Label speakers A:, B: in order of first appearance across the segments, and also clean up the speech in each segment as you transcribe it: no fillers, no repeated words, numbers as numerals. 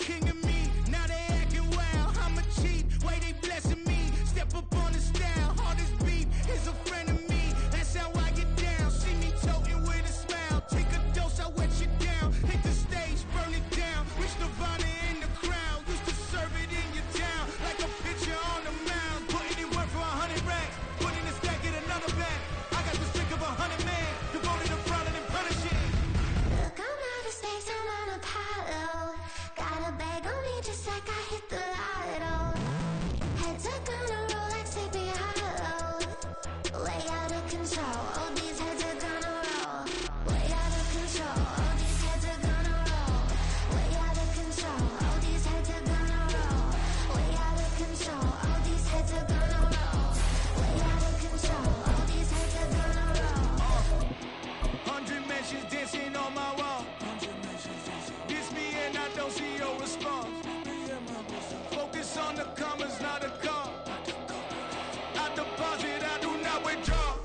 A: king of me. Now they acting wild. I'm a cheat. Way they blessing me. Step up on the style. All this beef is a friend of me. That's how I get down. See me toting with a smile. Take a dose, I wet you down. Hit the stage, burn it down. Rich Nirvana in the crowd. Used to serve it in your town. Like a pitcher on the mound. Putting it work for 100 racks. Put in a stack, get another bag. I got the strength of 100 men. Devoted to prowling and punishing.
B: Look, I'm out of space, I'm on a pile. Got a bag on me just like I hit the lotto. Heads are gonna roll like Sleepy Hollow. Way out of control, all these heads are gonna roll. Way out of control, all these heads are gonna roll. Way out of control, all these heads are gonna roll. Way out of control, all these heads are gonna roll. Way out of control, all these heads are gonna roll.
A: 100 mentions dancing on my wall. Diss me and I don't see your response. Focus on the commas, not a call. I deposit, I do not withdraw.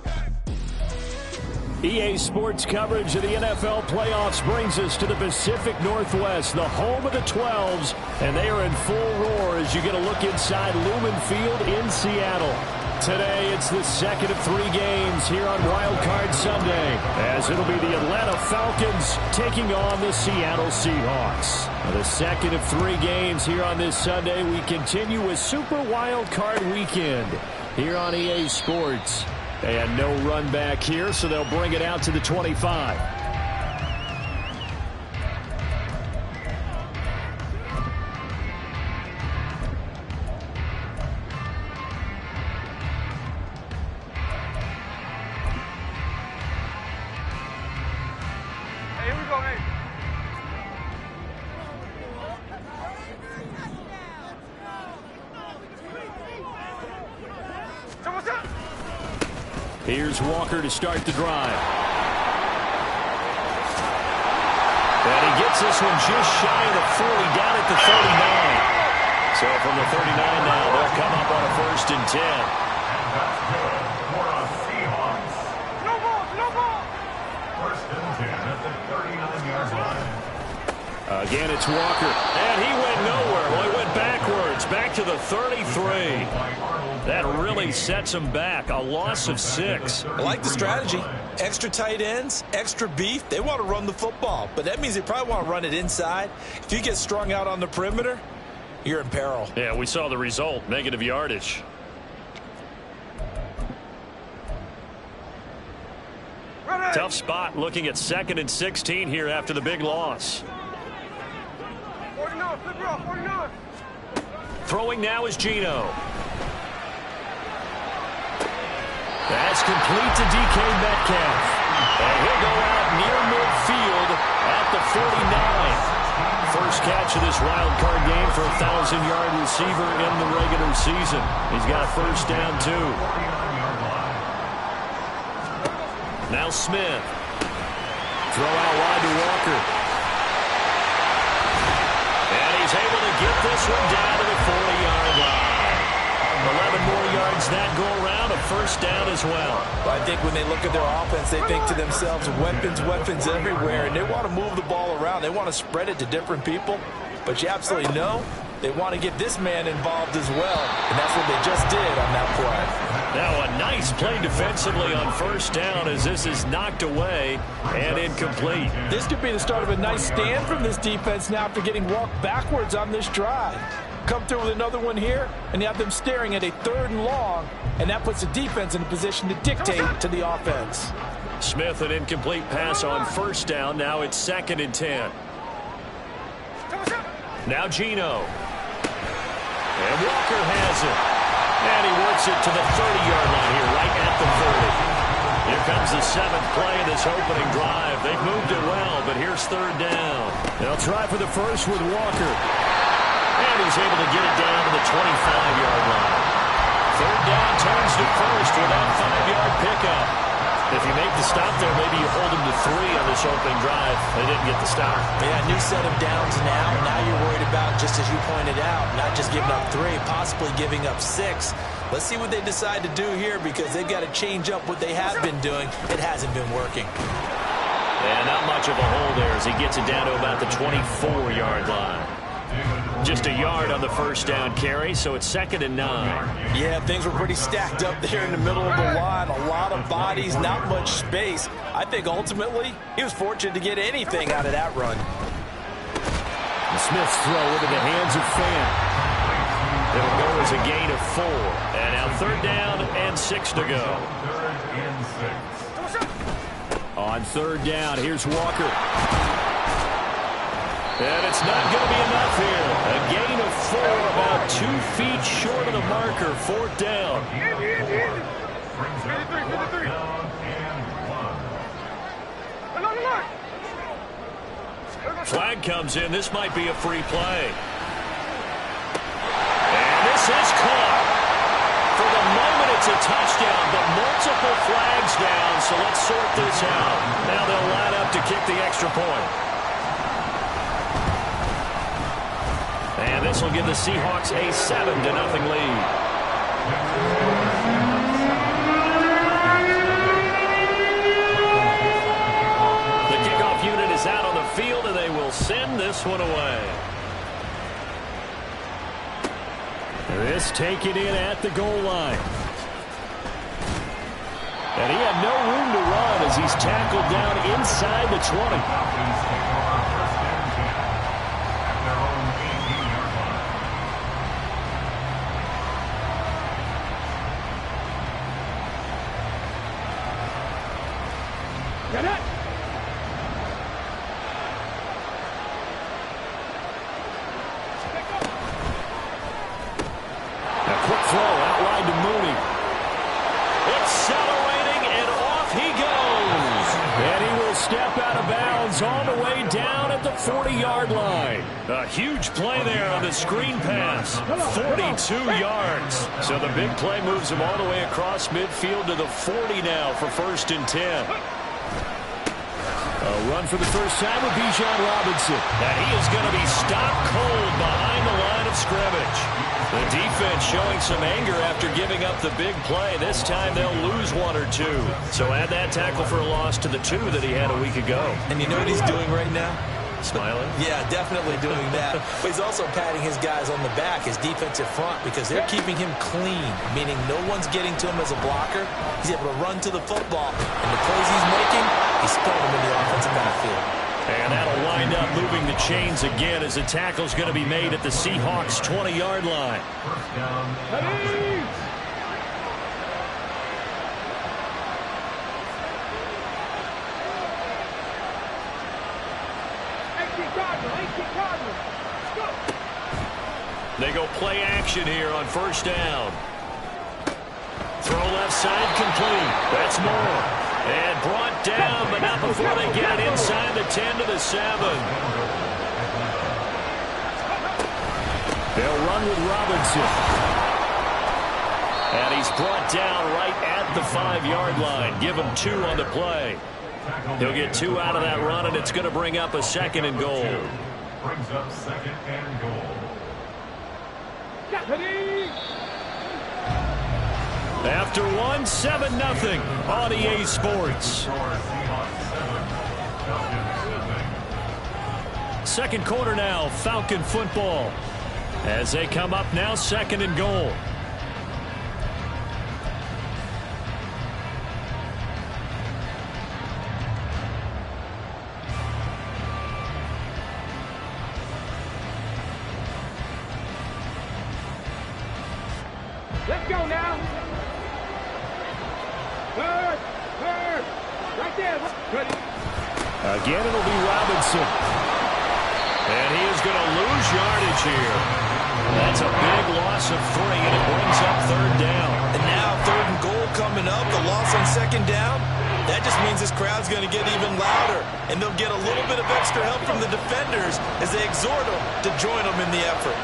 C: EA Sports coverage of the NFL playoffs brings us to the Pacific Northwest, the home of the 12s, and they are in full roar as you get a look inside Lumen Field in Seattle. Today, it's the second of 3 games here on Wild Card Sunday, as it'll be the Atlanta Falcons taking on the Seattle Seahawks. The second of 3 games here on this Sunday. We continue with Super Wild Card Weekend here on EA Sports. And no run back here, so they'll bring it out to the 25.
D: Here we go, hey. So what's up?
C: Here's Walker to start the drive. And he gets this one just shy of the 40, down at the 39. So from the 39 now, they'll come up on a 1st and 10.
D: No ball, no ball.
E: 1st and 10 at the 39-yard line.
C: Again, it's Walker. And he went nowhere. Well, he went backwards, back to the 33. That really sets him back. A loss of 6.
F: I like the strategy. Extra tight ends, extra beef. They want to run the football, but that means they probably want to run it inside. If you get strung out on the perimeter, you're in peril.
C: Yeah, we saw the result, negative yardage. Tough spot looking at 2nd and 16 here after the big loss.
D: 49, flip it off, 49.
C: Throwing now is Geno. That's complete to DK Metcalf. And he'll go out near midfield at the 49. First catch of this wild card game for a 1,000-yard receiver in the regular season. He's got a 1st down, too. Now Smith. Throw out wide to Walker. And he's able to get this one down to the 40-yard line. 11 more yards that go around, a 1st down as well.
F: I think when they look at their offense, they think to themselves, weapons, weapons everywhere, and they want to move the ball around. They want to spread it to different people, but you absolutely know they want to get this man involved as well, and that's what they just did on that play.
C: Now a nice play defensively on 1st down as this is knocked away and incomplete.
G: This could be the start of a nice stand from this defense now after getting walked backwards on this drive. Come through with another one here, and you have them staring at a 3rd and long, and that puts the defense in a position to dictate to the offense.
C: Smith, an incomplete pass on 1st down. Now it's 2nd and 10. Now Geno. And Walker has it. And he works it to the 30-yard line here, right at the 30. Here comes the 7th play of this opening drive. They've moved it well, but here's 3rd down. They'll try for the 1st with Walker. And he's able to get it down to the 25-yard line. 3rd down turns to 1st with that 5-yard pickup. If you make the stop there, maybe you hold them to 3 on this opening drive. They didn't get the stop.
F: Yeah, new set of downs now. Now you're worried about, just as you pointed out, not just giving up 3, possibly giving up 6. Let's see what they decide to do here because they've got to change up what they have been doing. It hasn't been working.
C: And not much of a hole there as he gets it down to about the 24-yard line. Just a yard on the first down carry, so it's 2nd and 9.
F: Yeah, things were pretty stacked up there in the middle of the line. A lot of bodies, not much space. I think ultimately he was fortunate to get anything out of that run.
C: The Smith's throw into the hands of Fant. It'll go as a gain of 4. And now 3rd down and 6 to go.
E: 3rd and 6.
C: On 3rd down, here's Walker. And it's not going to be enough here. A gain of 4, about 2 feet short of the marker. 4th down.
E: Brings up 4th down and 1.
C: Flag comes in. This might be a free play. And this is caught. For the moment, it's a touchdown, but multiple flags down, so let's sort this out. Now they'll line up to kick the extra point. And this will give the Seahawks a 7-0 lead. The kickoff unit is out on the field, and they will send this one away. This taken in at the goal line. And he had no room to run as he's tackled down inside the 20. All the way down at the 40-yard line. A huge play there on the screen pass. 42 yards. So the big play moves him all the way across midfield to the 40 now for 1st and 10. A run for the first time with Bijan Robinson. And he is going to be stopped cold behind the line of scrimmage. The defense showing some anger after giving up the big play. This time they'll lose 1 or 2. So add that tackle for a loss to the 2 that he had a week ago.
F: And you know what he's doing right now?
C: Smiling?
F: Yeah, definitely doing that. But he's also patting his guys on the back, his defensive front, because they're keeping him clean, meaning no one's getting to him as a blocker. He's able to run to the football. And the plays he's making, he's throwing them in the offensive backfield.
C: And that'll wind up moving the chains again as the tackle's going to be made at the Seahawks' 20-yard line.
E: 1st down.
C: They go play action here on 1st down. Throw left side complete. That's Moore. And brought down, but not before they get it inside the 10 to the 7. They'll run with Robinson. And he's brought down right at the 5-yard line. Give him 2 on the play. He'll get 2 out of that run, and it's going to bring up a 2nd and goal.
E: Brings up 2nd and goal.
C: After 1, 7-0 on EA Sports. Second quarter now, Falcon football. As they come up now, 2nd and goal.
D: Let's go now. Third. Right there. Ready.
C: Again, it'll be Robinson. And he is going to lose yardage here. That's a big loss of 3, and it brings up 3rd down.
F: And now 3rd and goal coming up. The loss on 2nd down. That just means this crowd's going to get even louder. And they'll get a little bit of extra help from the defenders as they exhort them to join them in the effort.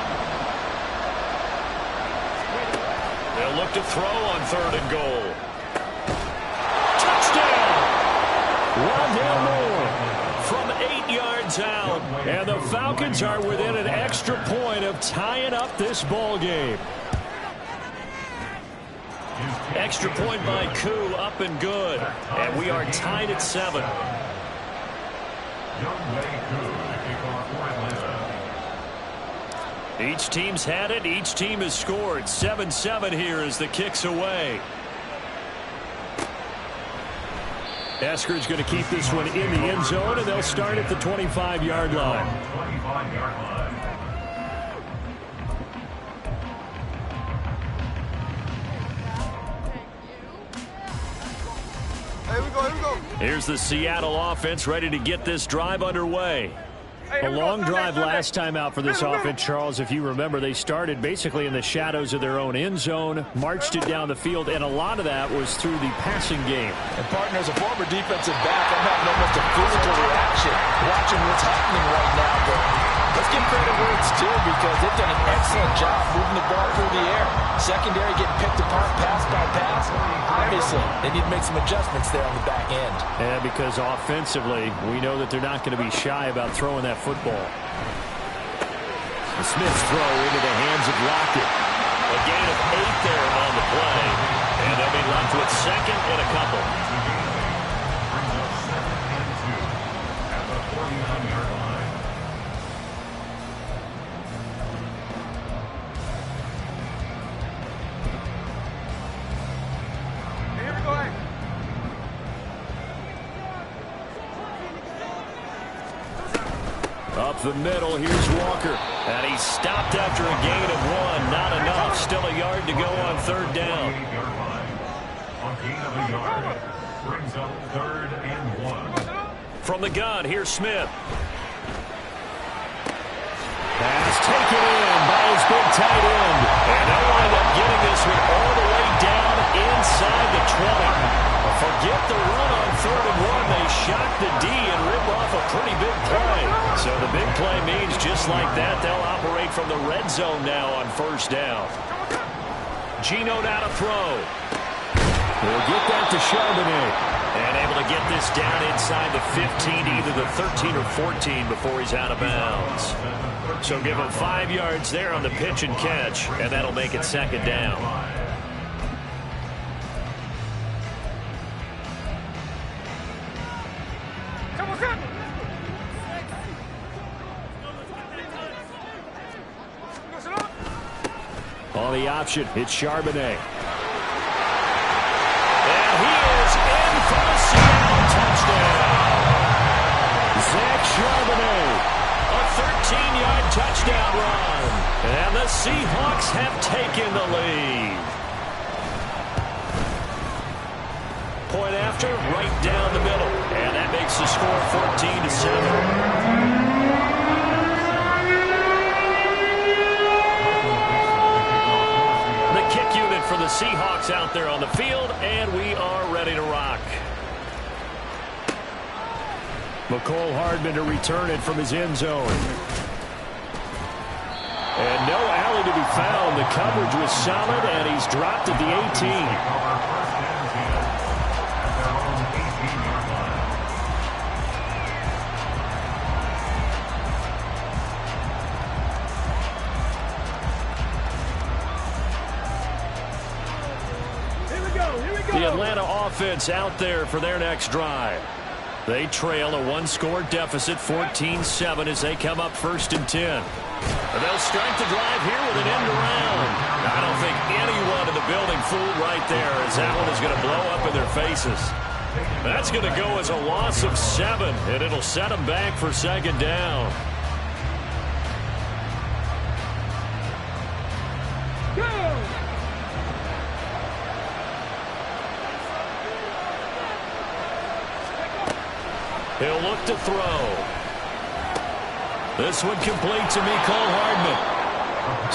C: They'll look to throw on 3rd and goal. Touchdown! Rondale Moore from 8 yards out. And the Falcons are within an extra point of tying up this ball game. Extra point by Koo, up and good. And we are tied at 7.
E: Younghoe Koo, the kickoff for Atlanta.
C: Each team's had it. Each team has scored. 7-7 here as the kick's away. Eskridge going to keep this one in the end zone, and they'll start at the 25-yard line.
E: 25-yard line.
H: Here we go.
C: Here's the Seattle offense ready to get this drive underway. A long drive last time out for this offense, Charles. If you remember, they started basically in the shadows of their own end zone, marched it down the field, and a lot of that was through the passing game.
F: And, partner, as a former defensive back, I'm having almost a physical reaction watching what's happening right now. But let's give credit where it's due because they've done an excellent job moving the ball through the air. Secondary getting picked apart pass by pass. Obviously, they need to make some adjustments there on the back end.
C: And because offensively, we know that they're not going to be shy about throwing that football. The Smith's throw into the hands of Lockett. A gain of 8 there on the play. And they'll be left with second and a couple.
E: Brings up 2nd and 2 at the 49-yard line.
H: Here we go.
C: Up the middle, here's Walker. And he's stopped after a gain of 1. Not enough. Still a yard to go on 3rd down.
E: 48-yard line. On gain of a yard. Brings up 3rd and 1.
C: From the gun, here's Smith. Pass taken in by his big tight end. And they'll wind up getting this one all the way down inside the 20. Forget the run on 3rd and 1. They shock the D and rip off a pretty big play. So the big play means just like that, they'll operate from the red zone now on 1st down. Geno now to throw. We'll get that to Charbonnet. And able to get this down inside the 15, either the 13 or 14 before he's out of bounds. So give him 5 yards there on the pitch and catch, and that'll make it 2nd down. On the option, it's Charbonnet. And he is in for the Seattle touchdown. Zach Charbonnet, a 13-yard touchdown run. And the Seahawks have taken the lead. Point after, right down the middle. And that makes the score 14-7. Kick unit for the Seahawks out there on the field, and we are ready to rock. McCole Hardman to return it from his end zone. And no alley to be found. The coverage was solid, and he's dropped at the 18. The Atlanta offense out there for their next drive. They trail a 1-score deficit, 14-7, as they come up 1st and 10. They'll start the drive here with an end around. I don't think anyone in the building fooled right there, as that one is going to blow up in their faces. That's going to go as a loss of 7, and it'll set them back for 2nd down. He'll look to throw. This one complete to Mecole Hardman.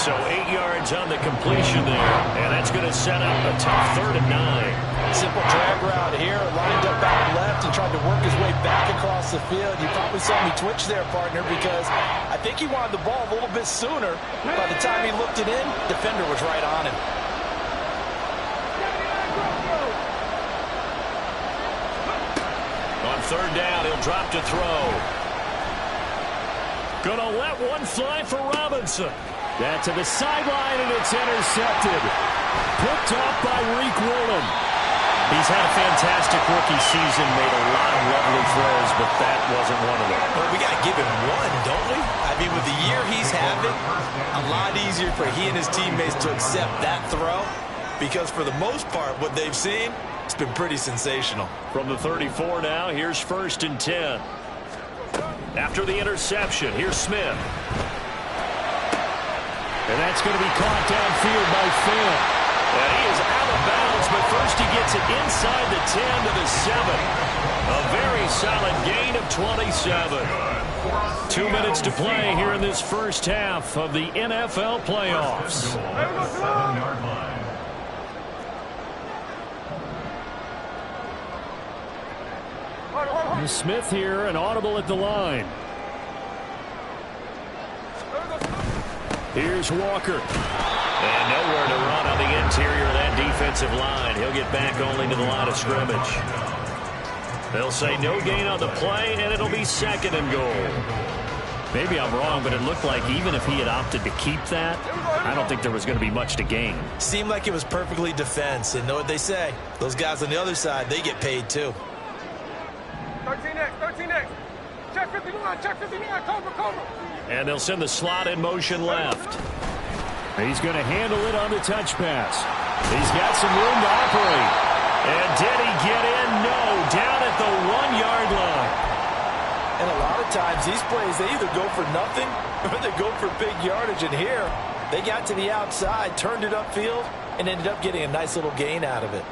C: So 8 yards on the completion there, and that's going to set up a tough 3rd and 9.
F: Simple drag route here, lined up out left and tried to work his way back across the field. You probably saw me twitch there, partner, because I think he wanted the ball a little bit sooner. By the time he looked it in, defender was right on him.
C: On 3rd down, he'll drop to throw. Gonna let one fly for Robinson. That to the sideline, and it's intercepted. Picked off by Reek Willem. He's had a fantastic rookie season, made a lot of lovely throws, but that wasn't one of them.
F: Well, we got to give him one, don't we? I mean, with the year he's had, driving, a lot easier for he and his teammates to accept that throw because for the most part, what they've seen, it's been pretty sensational.
C: From the 34 now, here's 1st and 10. After the interception, here's Smith. And that's going to be caught downfield by Finn. And he is out of bounds, but first he gets it inside the 10 to the 7. A very solid gain of 27. 2 minutes to play here in this first half of the NFL playoffs. Smith here, an audible at the line. Here's Walker. And nowhere to run on the interior of that defensive line. He'll get back only to the line of scrimmage. They'll say no gain on the play, and it'll be 2nd and goal. Maybe I'm wrong, but it looked like even if he had opted to keep that, I don't think there was going to be much to gain.
F: Seemed like it was perfectly defense, and know what they say. Those guys on the other side, they get paid too.
D: 13 next. Check 59, cover.
C: And they'll send the slot in motion left. He's going to handle it on the touch pass. He's got some room to operate. And did he get in? No, down at the 1-yard line.
F: And a lot of times these plays, they either go for nothing or they go for big yardage. And here, they got to the outside, turned it upfield, and ended up getting a nice little gain out of it.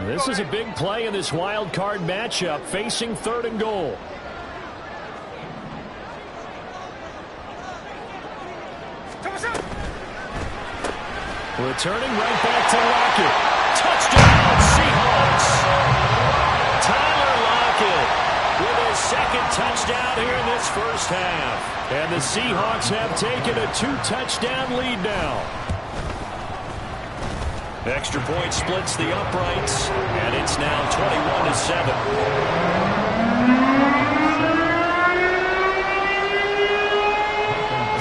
C: This is a big play in this wild card matchup, facing 3rd and goal. Returning right back to Lockett. Touchdown, Seahawks. Tyler Lockett with his 2nd touchdown here in this first half. And the Seahawks have taken a 2-touchdown lead now. Extra point splits the uprights, and it's now 21-7.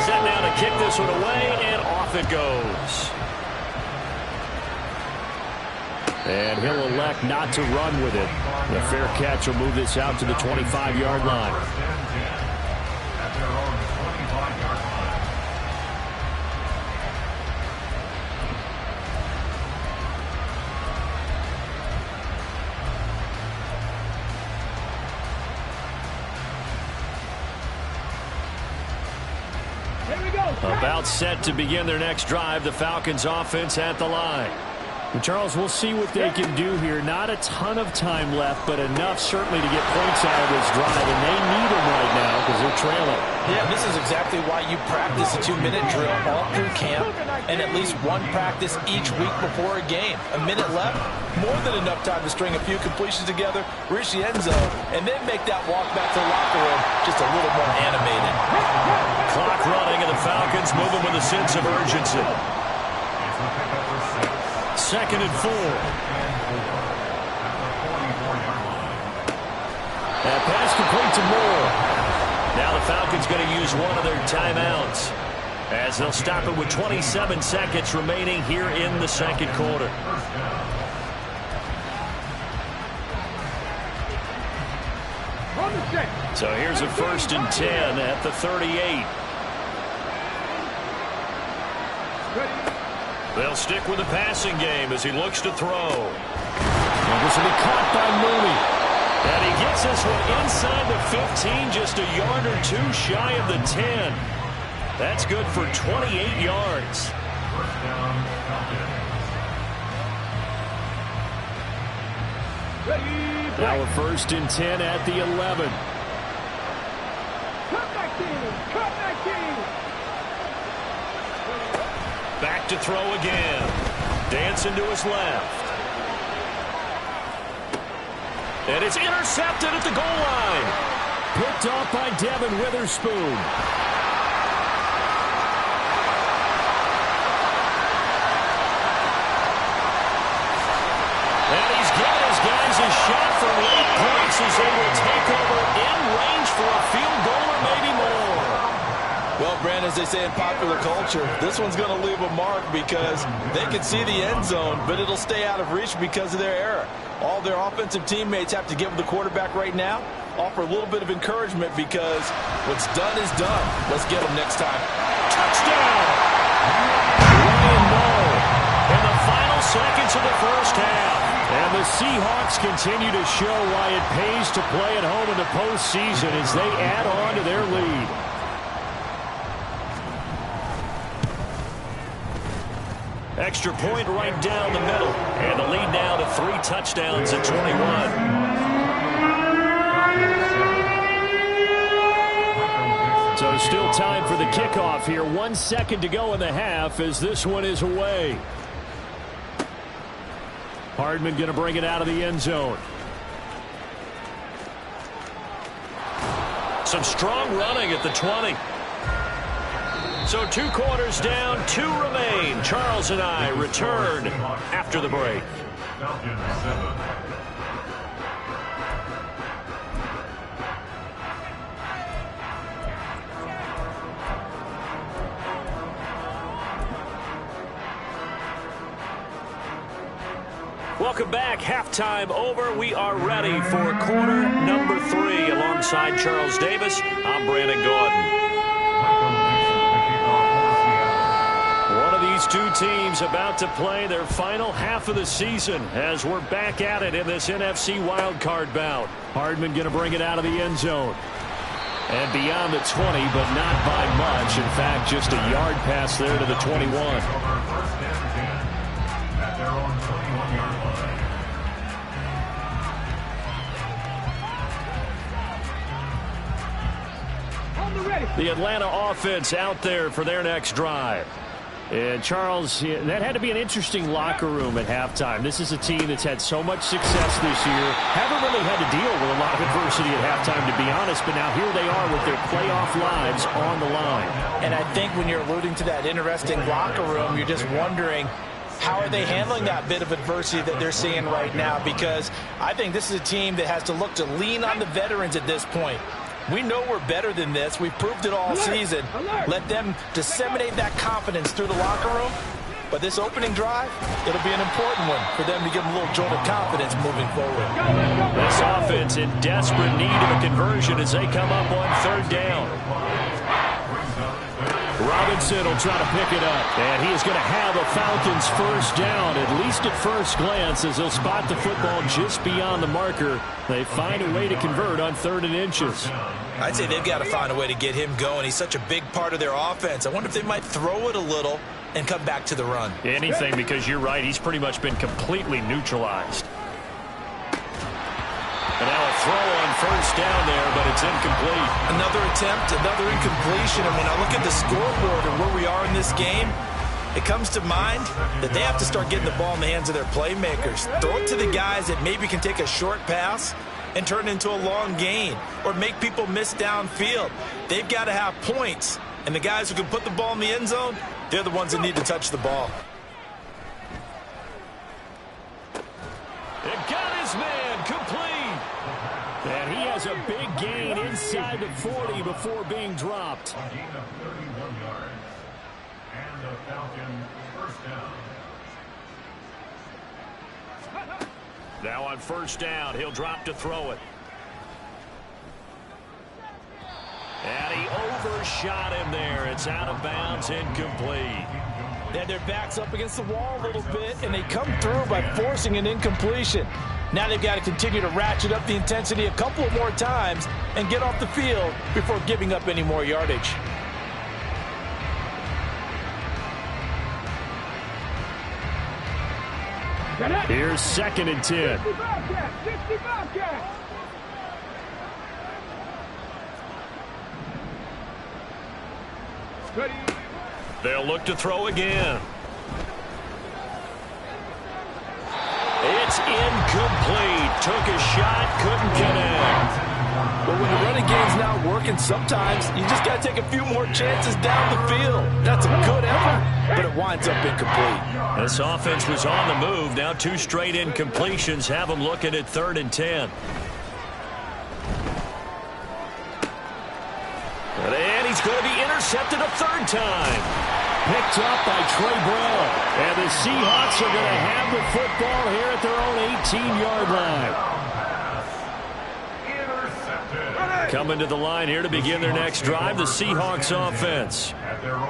C: Set now to kick this one away, and off it goes. And he'll elect not to run with it. The fair catch will move this out to the 25-yard line. About set to begin their next drive. The Falcons offense at the line. And Charles, we'll see what they can do here. Not a ton of time left, but enough certainly to get points out of this drive. And they need them right now because they're trailing.
F: Yeah, this is exactly why you practice a 2-minute drill all through camp and at least one practice each week before a game. A minute left, more than enough time to string a few completions together, reach the end zone, and then make that walk back to the locker room just a little more animated.
C: Clock running, and the Falcons moving with a sense of urgency. 2nd and 4. That pass complete to Moore. Now the Falcons going to use one of their timeouts as they'll stop it with 27 seconds remaining here in the 2nd quarter. So here's a 1st and 10 at the 38. They'll stick with the passing game as he looks to throw. And this will be caught by Mooney. And he gets this one inside the 15, just a yard or two shy of the 10. That's good for 28 yards. Now a 1st and 10 at the 11. Back to throw again. Dancing to his left. And it's intercepted at the goal line. Picked off by Devin Witherspoon. And he's given his guys a shot for late points as they will take over in range for a field goal
F: Well, Brandon, as they say in popular culture, this one's going to leave a mark because they can see the end zone, but it'll stay out of reach because of their error. All their offensive teammates have to give the quarterback right now, offer a little bit of encouragement because what's done is done. Let's get them next time.
C: Touchdown! Ryan Moll in the final seconds of the first half. And the Seahawks continue to show why it pays to play at home in the postseason as they add on to their lead. Extra point right down the middle. And the lead now to 3 touchdowns at 21. So still time for the kickoff here. 1 second to go in the half as this one is away. Hardman going to bring it out of the end zone. Some strong running at the 20. So 2 quarters down, 2 remain. Charles and I return after the break.
E: Falcons 7.
C: Welcome back. Halftime over. We are ready for quarter number 3. Alongside Charles Davis, I'm Brandon Gaudin. One of these 2 teams about to play their final half of the season as we're back at it in this NFC wildcard bout. Hardman going to bring it out of the end zone. And beyond the 20, but not by much. In fact, just a yard pass there to the 21.
E: At their own 21-yard line.
C: The Atlanta offense out there for their next drive. And Charles, that had to be an interesting locker room at halftime. This is a team that's had so much success this year. Haven't really had to deal with a lot of adversity at halftime, to be honest. But now here they are with their playoff lives on the line.
G: And I think when you're alluding to that interesting locker room, you're just wondering, how are they handling that bit of adversity that they're seeing right now? Because I think this is a team that has to look to lean on the veterans at this point. We know we're better than this. We've proved it all season. Let them disseminate that confidence through the locker room. But this opening drive, it'll be an important one for them to give them a little jolt of confidence moving forward.
C: This offense in desperate need of a conversion as they come up on 3rd down. Robinson will try to pick it up. And he is going to have a Falcons first down, at least at first glance, as they'll spot the football just beyond the marker. They find a way to convert on 3rd and inches.
F: I'd say they've got to find a way to get him going. He's such a big part of their offense. I wonder if they might throw it a little and come back to the run.
C: Anything, because you're right. He's pretty much been completely neutralized. And now a throw on first down there, but it's incomplete.
F: Another attempt, another incompletion. And when I look at the scoreboard and where we are in this game, it comes to mind that they have to start getting the ball in the hands of their playmakers. Throw it to the guys that maybe can take a short pass and turn it into a long gain or make people miss downfield. They've got to have points. And the guys who can put the ball in the end zone, they're the ones that need to touch the ball.
C: It got his man complete. And he has a big gain inside the 40 before being dropped.
E: A gain of 31 yards. And the Falcons first down.
C: Now on first down, he'll drop to throw it. And he overshot him there. It's out of bounds, incomplete.
G: They had their backs up against the wall a little bit, and they come through by forcing an incompletion. Now they've got to continue to ratchet up the intensity a couple of more times and get off the field before giving up any more yardage.
C: Here's 2nd and 10. They'll look to throw again. It's incomplete. Took a shot, couldn't connect.
G: But when the running game's not working, sometimes you just got to take a few more chances down the field. That's a good effort, but it winds up incomplete.
C: This offense was on the move. Now 2 straight incompletions have them looking at 3rd and 10. And he's going to be intercepted a third time. Picked up by Trey Brown. And the Seahawks are going to have the football here at their own 18-yard line. Coming to the line here to begin their next drive, the Seahawks offense.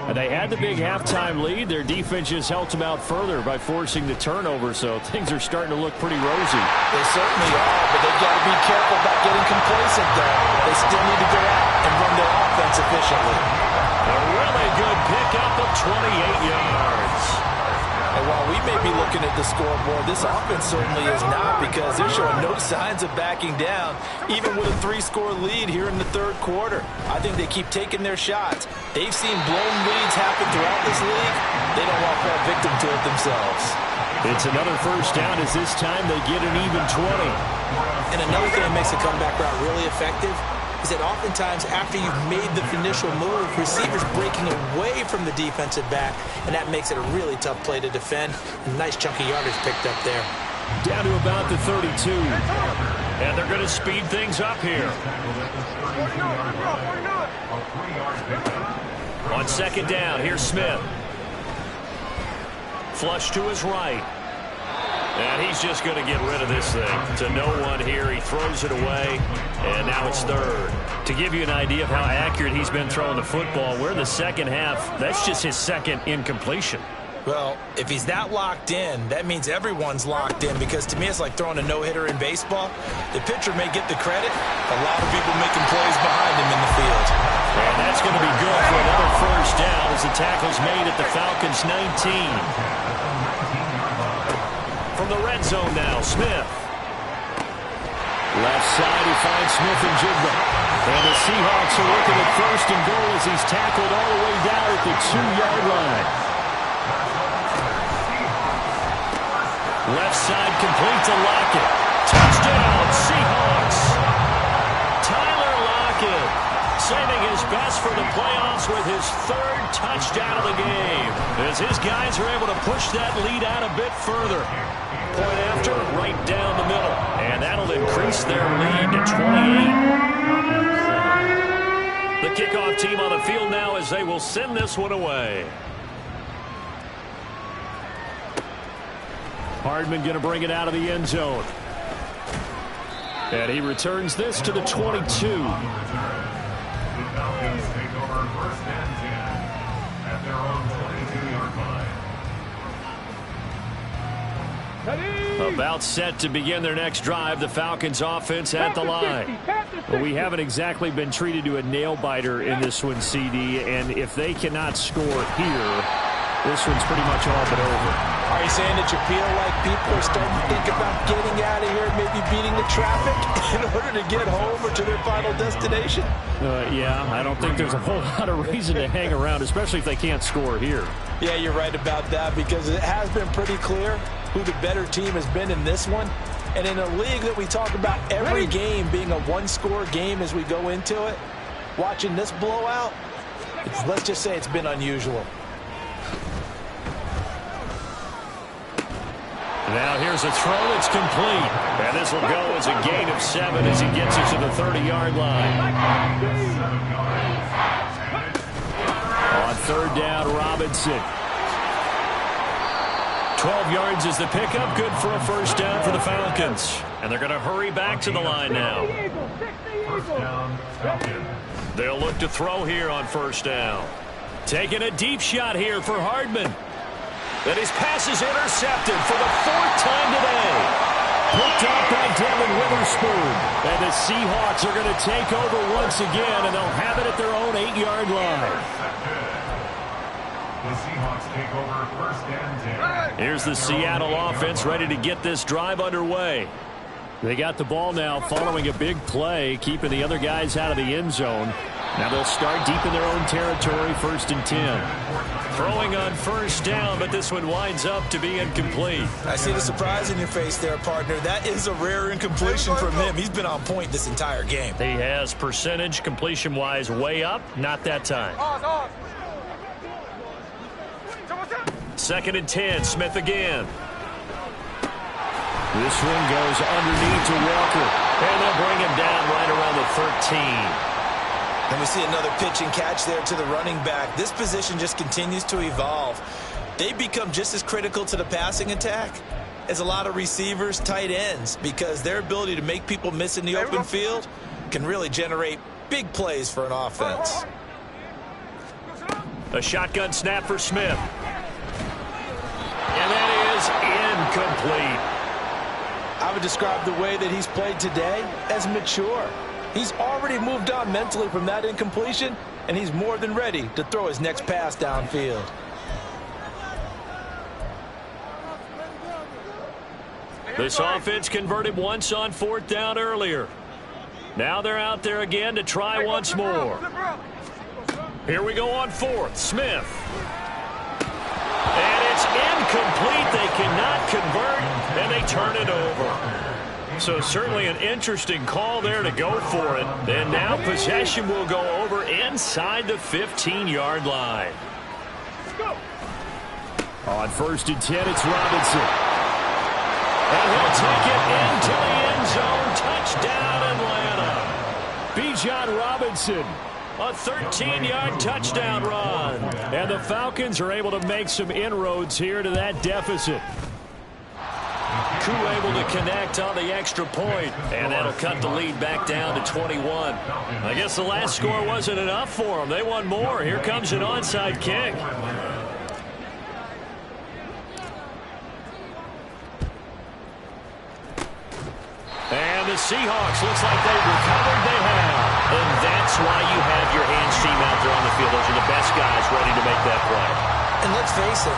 C: And they had the big halftime lead. Their defense just helped them out further by forcing the turnover, so things are starting to look pretty rosy.
G: They certainly are, but they've got to be careful about getting complacent, though. They still need to go out and run their offense efficiently.
C: A really good pickup of 28 yards.
G: And while we may be looking at the scoreboard, this offense certainly is not, because they're showing no signs of backing down, even with a 3-score lead here in the third quarter. I think they keep taking their shots. They've seen blown leads happen throughout this league. They don't want to fall victim to it themselves.
C: It's another first down, as this time they get an even 20.
G: And another thing that makes a comeback route really effective is that oftentimes after you've made the initial move, receivers breaking away from the defensive back, and that makes it a really tough play to defend. A nice chunk of yardage picked up there.
C: Down to about the 32. And they're going to speed things up here. On second down, here's Smith. Flush to his right. And he's just going to get rid of this thing to no one here. He throws it away, and now it's third. To give you an idea of how accurate he's been throwing the football, we're in the second half. That's just his second incompletion.
G: Well, if he's that locked in, that means everyone's locked in, because to me it's like throwing a no-hitter in baseball. The pitcher may get the credit, a lot of people making plays behind him in the field.
C: And that's going to be good for another first down as the tackle's made at the Falcons' 19. From the red zone now, Smith. Left side, he finds Smith and Jigba. And the Seahawks are looking at first and goal as he's tackled all the way down at the 2-yard line. Left side complete to Lockett. Touchdown, Seahawks. Tyler Lockett saving his best for the playoffs with his third touchdown of the game, as his guys are able to push that lead out a bit further. Point after, right down the middle, and that'll increase their lead to 28. The kickoff team on the field now as they will send this one away. Hardman going to bring it out of the end zone. And he returns this to the 22.
E: The Falcons take over first and 10 at their own 22-yard line.
C: About set to begin their next drive, the Falcons offense at the line. Well, we haven't exactly been treated to a nail-biter in this one, CD, and if they cannot score here, this one's pretty much all but over.
G: Are you saying that you feel like people are starting to think about getting out of here, maybe beating the traffic in order to get home or to their final destination?
C: Yeah, I don't think there's a whole lot of reason to hang around, especially if they can't score here.
G: Yeah, you're right about that, because it has been pretty clear who the better team has been in this one. And in a league that we talk about every game being a one-score game as we go into it, watching this blowout, let's just say it's been unusual.
C: Now here's a throw that's complete. And this will go as a gain of 7 as he gets it to the 30-yard line. On third down, Robinson. 12 yards is the pickup. Good for a first down for the Falcons. And they're going to hurry back to the line now.
E: First down, Falcons.
C: They'll look to throw here on first down. Taking a deep shot here for Hardman. And his pass is intercepted for the 4th time today. Picked up by Devin Witherspoon. And the Seahawks are going to take over once again, and they'll have it at their own 8-yard line.
E: The Seahawks take over first and 10.
C: Here's the Seattle offense ready to get this drive underway. They got the ball now following a big play, keeping the other guys out of the end zone. Now they'll start deep in their own territory, 1st and 10. Throwing on first down, but this one winds up to be incomplete.
G: I see the surprise in your face there, partner. That is a rare incompletion from him. He's been on point this entire game.
C: He has percentage completion-wise way up, not that time. 2nd and 10, Smith again. This one goes underneath to Walker, and they'll bring him down right around the 13.
F: And we see another pitch and catch there to the running back. This position just continues to evolve. They become just as critical to the passing attack as a lot of receivers, tight ends, because their ability to make people miss in the open field can really generate big plays for an offense.
C: A shotgun snap for Smith. And that is incomplete.
G: I would describe the way that he's played today as mature. He's already moved on mentally from that incompletion, and he's more than ready to throw his next pass downfield.
C: This offense converted once on 4th down earlier. Now they're out there again to try once more. Here we go on 4th. Smith. And it's incomplete. They cannot convert, and they turn it over. So certainly an interesting call there to go for it. And now possession will go over inside the 15-yard line. On 1st and 10, it's Robinson. And he'll take it into the end zone. Touchdown, Atlanta. Bijan Robinson, a 13-yard touchdown run. And the Falcons are able to make some inroads here to that deficit. Koo able to connect on the extra point, and that'll cut the lead back down to 21. I guess the last score wasn't enough for them. They want more. Here comes an onside kick. And the Seahawks, looks like they've recovered. They have. And that's why you have your hands team out there on the field. Those are the best guys ready to make that play.
F: And let's face it,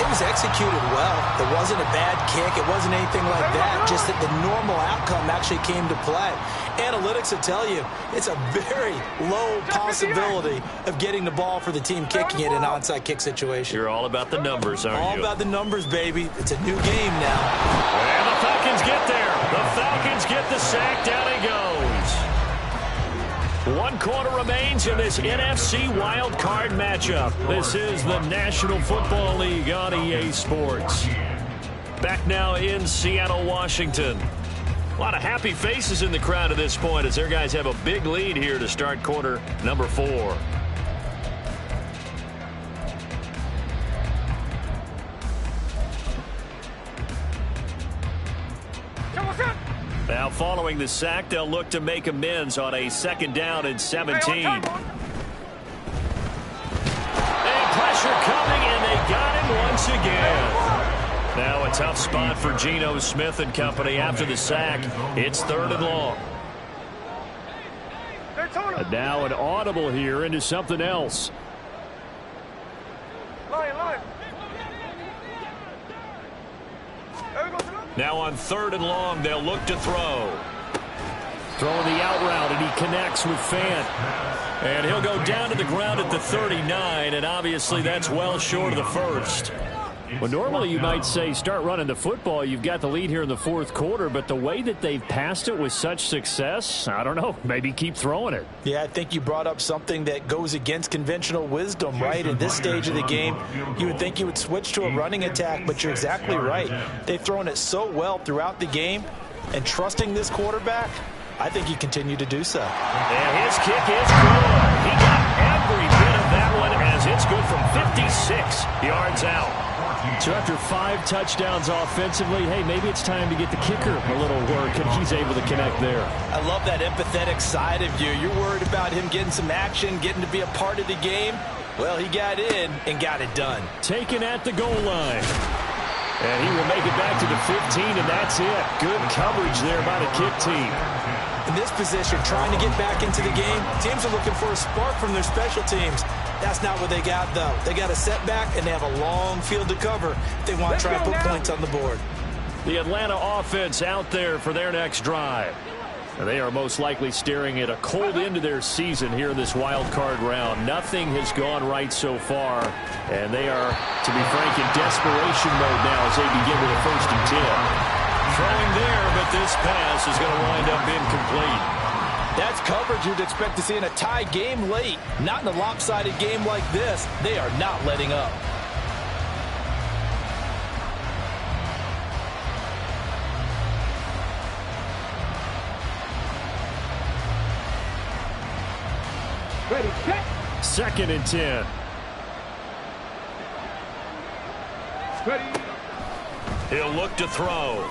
F: it was executed well. It wasn't a bad kick. It wasn't anything like that. Just that the normal outcome actually came to play. Analytics will tell you it's a very low possibility of getting the ball for the team kicking it in an onside kick situation.
C: You're all about the numbers, aren't you?
F: All about the numbers, baby. It's a new game now.
C: And the Falcons get there. The Falcons get the sack. Down he goes. 1 quarter remains in this NFC wild card matchup. This is the National Football League on EA Sports. Back now in Seattle, Washington. A lot of happy faces in the crowd at this point as their guys have a big lead here to start quarter number 4. Now following the sack, they'll look to make amends on a 2nd down and 17. And pressure coming, and they got him once again. Now a tough spot for Geno Smith and company after the sack. It's 3rd and long. And now an audible here into something else. Now on 3rd and long, they'll look to throw. Throwing the out route, and he connects with Fant. And he'll go down to the ground at the 39, and obviously that's well short of the 1st. Well, normally you might say start running the football. You've got the lead here in the 4th quarter, but the way that they've passed it with such success, I don't know, maybe keep throwing it.
G: Yeah, I think you brought up something that goes against conventional wisdom, right? In this stage of the game, you would think you would switch to a running attack, but you're exactly right. They've thrown it so well throughout the game, and trusting this quarterback, I think you continue to do so.
C: And his kick is good. He got every bit of that one as it's good from 56 yards out. So after 5 touchdowns offensively, hey, maybe it's time to get the kicker a little work, and he's able to connect there.
G: I love that empathetic side of you. You're worried about him getting some action, getting to be a part of the game. Well, he got in and got it done.
C: Taken at the goal line. And he will make it back to the 15, and that's it. Good coverage there by the kick team.
G: In this position, trying to get back into the game, teams are looking for a spark from their special teams. That's not what they got, though. They got a setback, and they have a long field to cover if they want to try and put points on the board.
C: The Atlanta offense out there for their next drive. And they are most likely staring at a cold end to their season here in this wild card round. Nothing has gone right so far, and they are, to be frank, in desperation mode now as they begin with a 1st and 10. Throwing there, but this pass is going to wind up incomplete.
G: That's coverage you'd expect to see in a tie game late. Not in a lopsided game like this. They are not letting up.
C: 2nd and 10.
D: Ready.
C: He'll look to throw.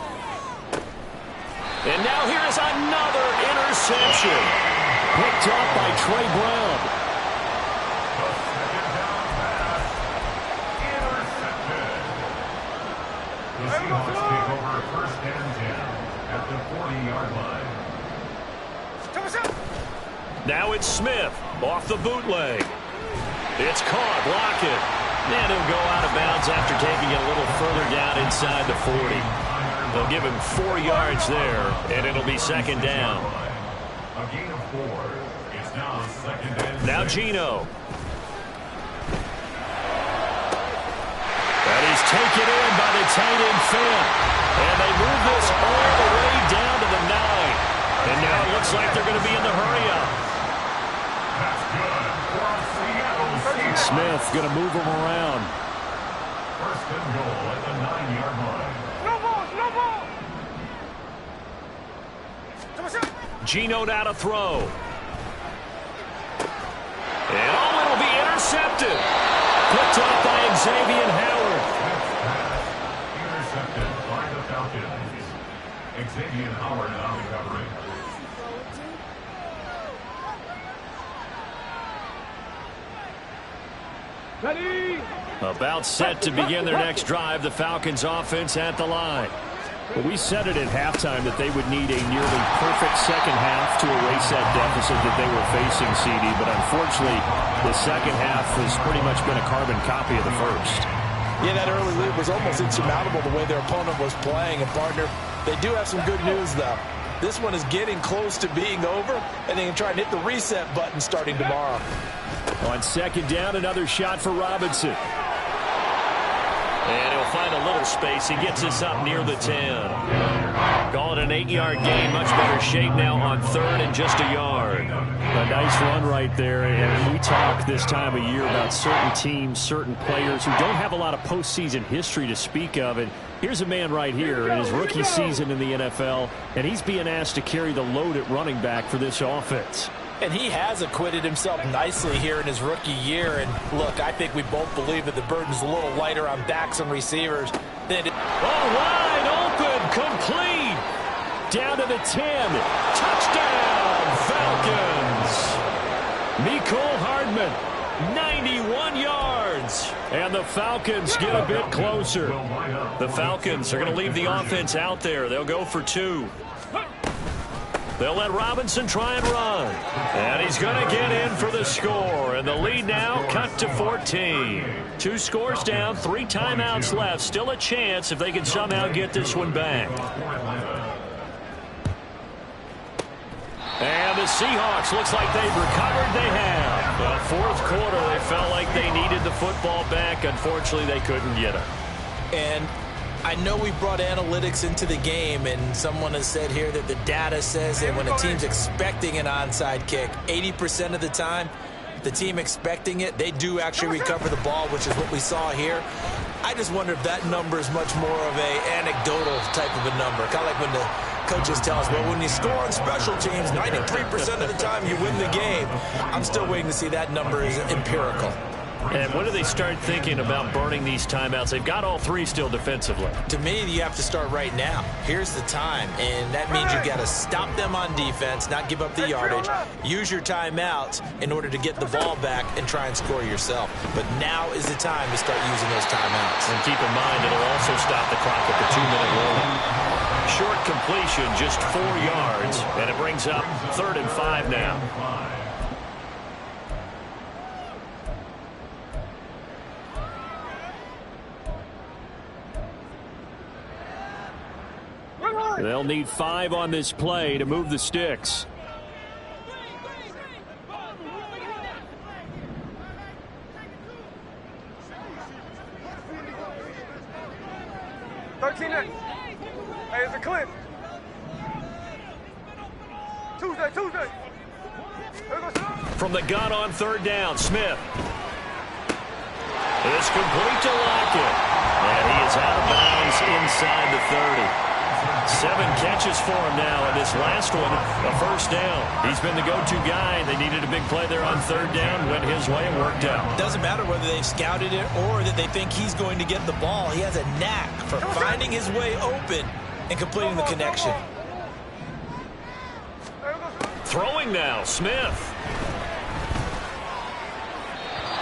C: And now here is another interception. Picked up by Trey Brown.
E: The Seahawks take over 1st and 10 at the 40-yard line.
C: Now it's Smith off the bootleg. It's caught, block it. And he'll go out of bounds after taking it a little further down inside the 40. They'll give him 4 yards there, and it'll be 2nd down.
E: A gain of 4. It's now 2nd and 6.
C: Now Geno. And he's taken in by the tight end Fant. And they move this all the way down to the 9. And now it looks like they're going to be in the hurry-up.
E: That's good for Seattle.
C: Smith going to move him around.
E: 1st and goal at the 9-yard line.
C: Geno now to throw. And oh, it'll be intercepted. Picked off by Xavier Howard.
E: Intercepted by the Falcons. Xavier Howard now recovering.
D: Ready.
C: About set to begin their next drive, the Falcons offense at the line.
I: Well, we said it at halftime that they would need a nearly perfect second half to erase that deficit that they were facing, CD. But unfortunately, the second half has pretty much been a carbon copy of the first.
G: Yeah, that early lead was almost insurmountable the way their opponent was playing. And, partner, they do have some good news, though. This one is getting close to being over, and they can try and hit the reset button starting tomorrow.
C: On 2nd down, another shot for Robinson. And he'll find a little space. He gets us up near the 10. Call it an 8-yard gain. Much better shape now on 3rd and just a yard.
I: A nice run right there. And we talk this time of year about certain teams, certain players who don't have a lot of postseason history to speak of. And here's a man right here in his rookie season in the NFL, and he's being asked to carry the load at running back for this offense.
G: And he has acquitted himself nicely here in his rookie year. And, look, I think we both believe that the burden's a little lighter on backs and receivers than it.
C: Oh, wide open, complete. Down to the 10. Touchdown, Falcons. Mecole Hardman, 91 yards. And the Falcons get a bit closer. The Falcons are going to leave the offense out there. They'll go for 2. They'll let Robinson try and run. And he's going to get in for the score. And the lead now cut to 14. 2 scores down, 3 timeouts left. Still a chance if they can somehow get this one back. And the Seahawks, looks like they've recovered. They have. The 4th quarter, they felt like they needed the football back. Unfortunately, they couldn't get it.
G: And I know we brought analytics into the game, and someone has said here that the data says that when a team's expecting an onside kick, 80% of the time, the team expecting it, they do actually recover the ball, which is what we saw here. I just wonder if that number is much more of a anecdotal type of a number. Kind of like when the coaches tell us, well, when you score on special teams, 93% of the time you win the game. I'm still waiting to see that number is empirical.
C: And when do they start thinking about burning these timeouts? They've got all 3 still defensively.
G: To me, you have to start right now. Here's the time, and that means you've got to stop them on defense, not give up the yardage, use your timeouts in order to get the ball back and try and score yourself. But now is the time to start using those timeouts.
C: And keep in mind, it'll also stop the clock at the 2-minute warning. Short completion, just 4 yards, and it brings up 3rd and 5 now.
I: They'll need 5 on this play to move the sticks.
D: Hey, it's a clip. Tuesday.
C: From the gun on 3rd down, Smith. It's complete to Lockett. And he is out of bounds inside the 30. 7 catches for him now, and this last one, a first down. He's been the go-to guy. They needed a big play there on 3rd down, went his way and worked out.
F: Doesn't matter whether they've scouted it or that they think he's going to get the ball. He has a knack for finding his way open and completing the connection.
C: Throwing now, Smith.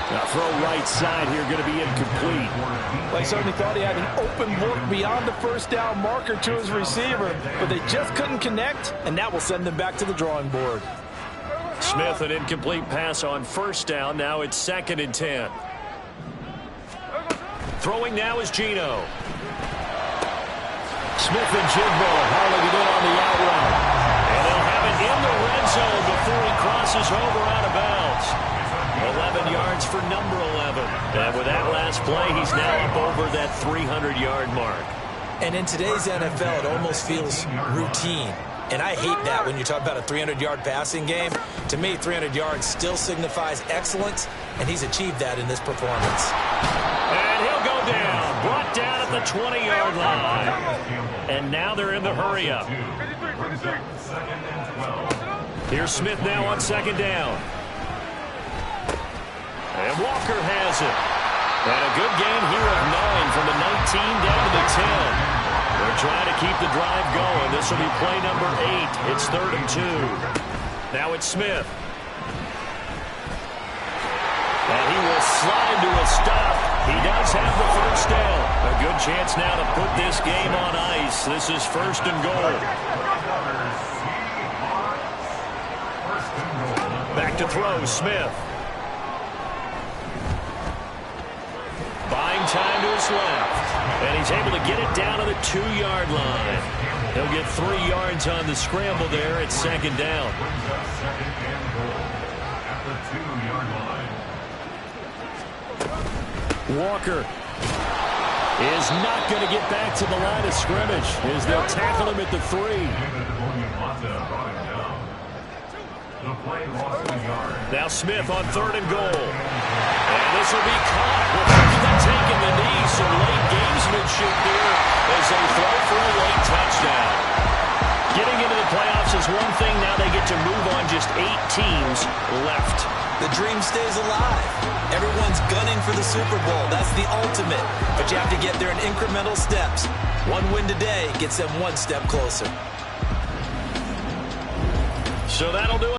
C: Now throw right side here, going to be incomplete.
G: Well, he certainly thought he had an open look beyond the first down marker to his receiver, but they just couldn't connect, and that will send them back to the drawing board.
C: Smith, an incomplete pass on 1st down. Now it's 2nd and 10. Throwing now is Geno. Smith and Jigbo hauling it in on the out route. And they'll have it in the red zone before he crosses over out of bounds. 11 yards for number 11. And with that last play, he's now up over that 300-yard mark.
F: And in today's NFL, it almost feels routine. And I hate that when you talk about a 300-yard passing game. To me, 300 yards still signifies excellence, and he's achieved that in this performance.
C: And he'll go down. Brought down at the 20-yard line. And now they're in the hurry-up. Here's Smith now on 2nd down. And Walker has it. And a good gain here of 9 from the 19 down to the 10. They're trying to keep the drive going. This will be play number 8. It's 3rd and 2. Now it's Smith. And he will slide to a stop. He does have the first down. A good chance now to put this game on ice. This is 1st and goal. Back to throw, Smith. Buying time to his left. And he's able to get it down to the 2-yard line. He'll get 3 yards on the scramble there at 2nd down. Walker is not going to get back to the line of scrimmage as they'll tackle him at the 3. Now Smith on 3rd and goal. And this will be caught with taking the knee. Some late gamesmanship here as they throw for a late touchdown. Getting into the playoffs is one thing. Now they get to move on. Just 8 teams left.
F: The dream stays alive. Everyone's gunning for the Super Bowl. That's the ultimate. But you have to get there in incremental steps. One win today gets them one step closer.
C: So that'll do it.